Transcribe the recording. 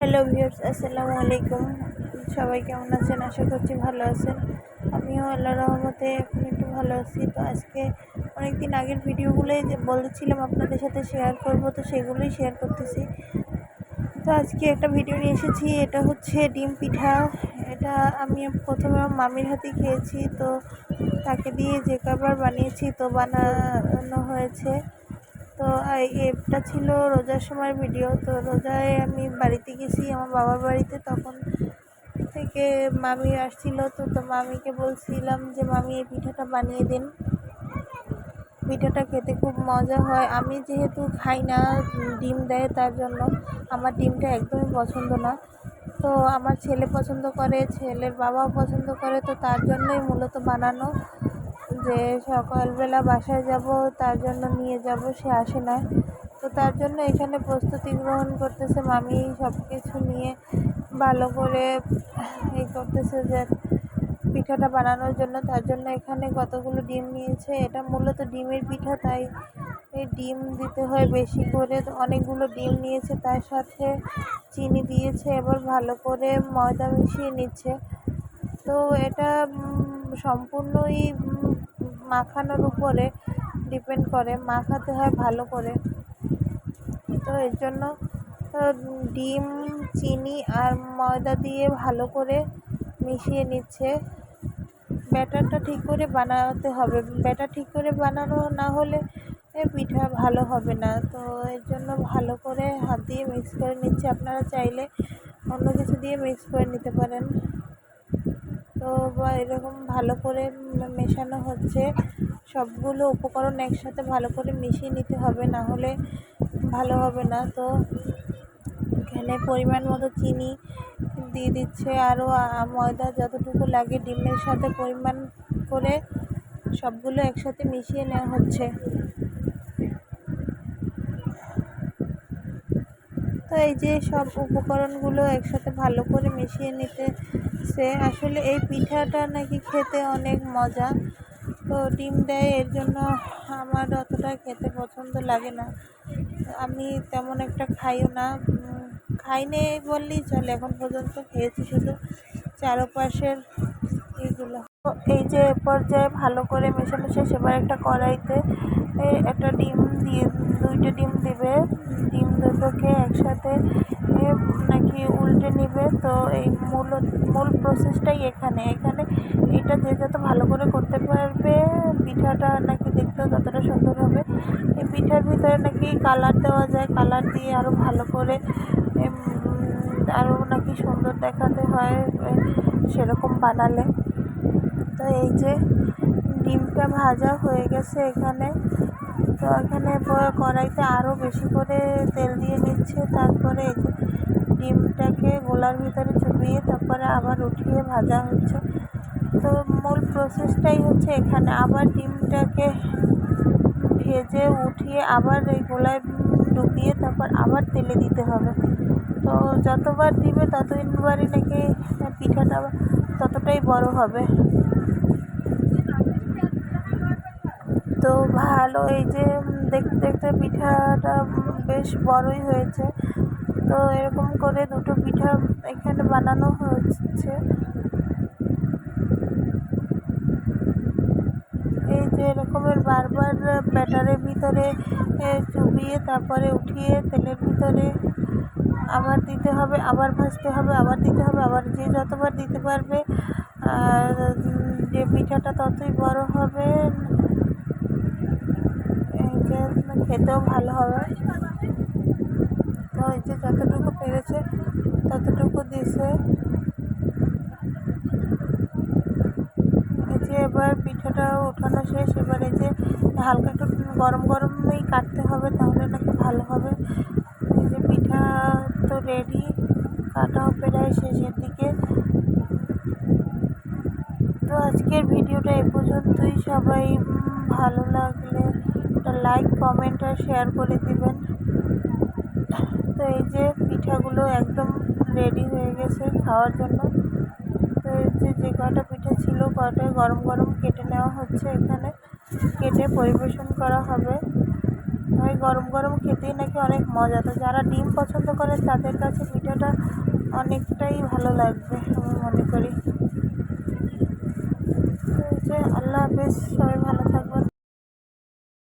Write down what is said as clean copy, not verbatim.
Hello viewers, আসসালামু আলাইকুম। সবাই কেমন আছেন? আশা করছি ভালো আছেন। আমিও আল্লাহর রহমতে এখন একটু ভালো আছি। তো আজকে অনেক দিন আগের ভিডিওগুলোই যে বলেছিলাম আপনাদের সাথে শেয়ার করব, তো সেগুলোই শেয়ার করতেছি। তো আজকে একটা ভিডিও নিয়ে এসেছি, এটা হচ্ছে ডিম পিঠা। এটা আমি প্রথমে আমার মামির হাতে খেয়েছি, তো তাকে দিয়ে যে কবার বানিয়েছি তো বানানো হয়েছে। তো এটা ছিল রোজার সময়ের ভিডিও। তো রোজায় আমি বাড়িতে গেছি, আমার বাবার বাড়িতে, তখন থেকে মামি আসছিল। তো মামিকে বলছিলাম যে মামি এই পিঠাটা বানিয়ে দিন। পিঠাটা খেতে খুব মজা হয়। আমি যেহেতু খাই না, ডিম দেয়, তার জন্য আমার ডিমটা একদমই পছন্দ না। তো আমার ছেলে পছন্দ করে, ছেলের বাবাও পছন্দ করে, তো তার জন্যই মূলত বানানো, যে সকালবেলা বাসায় যাব, তার জন্য নিয়ে যাব, সে আসে না। তো তার জন্য এখানে প্রস্তুতি গ্রহণ করতেছে মামি, সব কিছু নিয়ে ভালো করে করতেছে যে পিঠাটা বানানোর জন্য। তার জন্য এখানে কতগুলো ডিম নিয়েছে, এটা মূলত ডিমের পিঠা, তাই এই ডিম দিতে হয় বেশি করে। তো অনেকগুলো ডিম নিয়েছে, তার সাথে চিনি দিয়েছে, এবার ভালো করে ময়দা মিশিয়ে নিচ্ছে। তো এটা সম্পূর্ণই মাখানোর উপরে ডিপেন্ড করে, মাখাতে হয় ভালো করে। তো এর জন্য ডিম, চিনি আর ময়দা দিয়ে ভালো করে মিশিয়ে নিচ্ছে। ব্যাটারটা ঠিক করে বানাতে হবে, ব্যাটার ঠিক করে বানানো না হলে পিঠা ভালো হবে না। তো এর জন্য ভালো করে হাত দিয়ে মিক্স করে নিচ্ছে। আপনারা চাইলে অন্য কিছু দিয়ে মিক্স করে নিতে পারেন। তো এরকম ভালো করে মেশানো হচ্ছে, সবগুলো উপকরণ একসাথে ভালো করে মিশিয়ে নিতে হবে, না হলে ভালো হবে না। তো এখানে পরিমাণ মতো চিনি দিয়ে দিচ্ছে, আরও ময়দা যতটুকু লাগে ডিমের সাথে পরিমাণ করে সবগুলো একসাথে মিশিয়ে নেওয়া হচ্ছে। তো এই যে সব উপকরণগুলো একসাথে ভালো করে মিশিয়ে নিতেছে। আসলে এই পিঠাটা নাকি খেতে অনেক মজা। তো ডিম দেয়, এর জন্য আমার অতটা খেতে পছন্দ লাগে না, আমি তেমন একটা খাইও না। খাইনি বললেই চলে, এখন পর্যন্ত খেয়েছি শুধু চারপাশের এইগুলো। তো এই যে পর্যায়ে ভালো করে মেশানো শেষ, এবার একটা কড়াইতে একটা ডিম দিয়ে, দুইটা ডিম দিবে, ডিম দুটোকে একসাথে নাকি উল্টে নিবে। তো এই মূল প্রসেসটাই এখানে এটা যে যত ভালো করে করতে পারবে পিঠাটা নাকি দেখতেও ততটা সুন্দর হবে। এই পিঠার ভিতরে নাকি কালার দেওয়া যায়, কালার দিয়ে আরও ভালো করে আরও নাকি সুন্দর দেখাতে হয় সেরকম বানালে। তো এই যে ডিমটা ভাজা হয়ে গেছে এখানে। তো এখানে কড়াইতে আরও বেশি করে তেল দিয়ে নিচ্ছে, তারপরে এই যে ডিমটাকে গোলার ভিতরে চুবিয়ে তারপরে আবার উঠিয়ে ভাজা হচ্ছে। তো মূল প্রসেসটাই হচ্ছে এখানে, আবার ডিমটাকে ভেজে উঠিয়ে আবার এই গোলায় ডুবিয়ে তারপর আবার তেলে দিতে হবে। তো যতবার দিবে ততবারই নাকি পিঠাটা ততটাই বড় হবে। তো ভালো, এই যে দেখতে দেখতে পিঠাটা বেশ বড়ই হয়েছে। তো এরকম করে দুটো পিঠা এখানে বানানো হচ্ছে। এই যে এরকমের বারবার ব্যাটারের ভিতরে চুবিয়ে তারপরে উঠিয়ে তেলের ভিতরে আবার দিতে হবে, আবার ভাজতে হবে, আবার দিতে হবে, আবার যে যতবার দিতে পারবে আর যে পিঠাটা ততই বড় হবে, এই যে খেতেও ভালো হবে। তো এই যে যতটুকু পেরেছে ততটুকু দিছে। এই যে এবার পিঠাটা ওঠানো শেষ, এবার এই যে হালকা একটু গরমই কাটতে হবে, তাহলে নাকি ভালো হবে। এই যে পিঠা তো রেডি, কাটাও প্রায় শেষের দিকে। তো আজকের ভিডিওটা এ পর্যন্তই। সবাই ভালো লাগলে একটা লাইক, কমেন্ট আর শেয়ার করে দিবেন। তো এই যে পিঠাগুলো একদম রেডি হয়ে গেছে খাওয়ার জন্য। তো এই যে কটা পিঠা ছিল কটাই গরম গরম কেটে নেওয়া হচ্ছে, এখানে কেটে পরিবেশন করা হবে। ওই গরম গরম খেতেই নাকি অনেক মজা। তো যারা ডিম পছন্দ করেন তাদের কাছে পিঠাটা অনেকটাই ভালো লাগবে আমি মনে করি। তো আল্লাহ হাফেজ, সবাই